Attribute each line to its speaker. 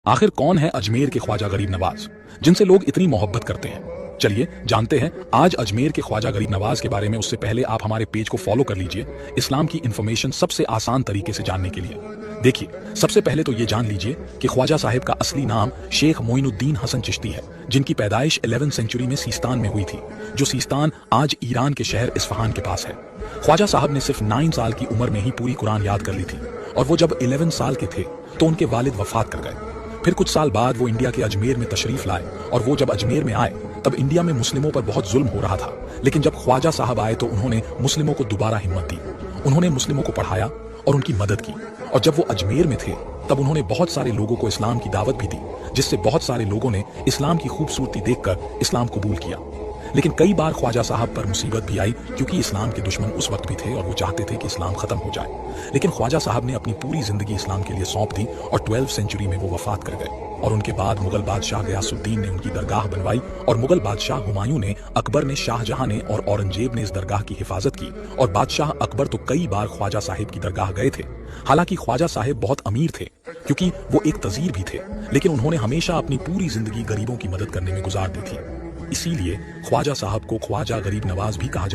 Speaker 1: आखिर कौन है अजमेर के ख्वाजा गरीब नवाज जिनसे लोग इतनी मोहब्बत करते हैं? चलिए जानते हैं आज अजमेर के ख्वाजा गरीब नवाज के बारे में। उससे पहले आप हमारे पेज को फॉलो कर लीजिए इस्लाम की इन्फॉर्मेशन सबसे आसान तरीके से जानने के लिए। देखिए, सबसे पहले तो ये जान लीजिए कि ख्वाजा साहिब का असली नाम शेख मोइनुद्दीन हसन चिश्ती है, जिनकी पैदाइश 11वीं सेंचुरी में सीस्तान में हुई थी, जो सीस्तान आज ईरान के शहर इस्फहान के पास है। ख्वाजा साहब ने सिर्फ 9 साल की उम्र में ही पूरी कुरान याद कर ली थी, और वो जब 11 साल के थे तो उनके वालिद वफात कर गए। फिर कुछ साल बाद वो इंडिया के अजमेर में तशरीफ लाए, और वो जब अजमेर में आए तब इंडिया में मुस्लिमों पर बहुत जुल्म हो रहा था। लेकिन जब ख्वाजा साहब आए तो उन्होंने मुस्लिमों को दोबारा हिम्मत दी, उन्होंने मुस्लिमों को पढ़ाया और उनकी मदद की। और जब वो अजमेर में थे तब उन्होंने बहुत सारे लोगों को इस्लाम की दावत भी दी, जिससे बहुत सारे लोगों ने इस्लाम की खूबसूरती देखकर इस्लाम कबूल किया। लेकिन कई बार ख्वाजा साहब पर मुसीबत भी आई, क्योंकि इस्लाम के दुश्मन उस वक्त भी थे और वो चाहते थे कि इस्लाम खत्म हो जाए। लेकिन ख्वाजा साहब ने अपनी पूरी जिंदगी इस्लाम के लिए सौंप दी और 12वीं सेंचुरी में वो वफात कर गए। और उनके बाद मुगल बादशाह गयासुद्दीन ने उनकी दरगाह बनवाई, और मुगल बादशाह हुमायूं ने, अकबर ने, शाहजहां ने और औरंगजेब ने इस दरगाह की हिफाजत की। और बादशाह अकबर तो कई बार ख्वाजा साहिब की दरगाह गए थे। हालांकि ख्वाजा साहिब बहुत अमीर थे, क्योंकि वो एक तजीर भी थे, लेकिन उन्होंने हमेशा अपनी पूरी जिंदगी गरीबों की मदद करने में गुजार दी थी। इसीलिए ख्वाजा साहब को ख्वाजा गरीब नवाज भी कहा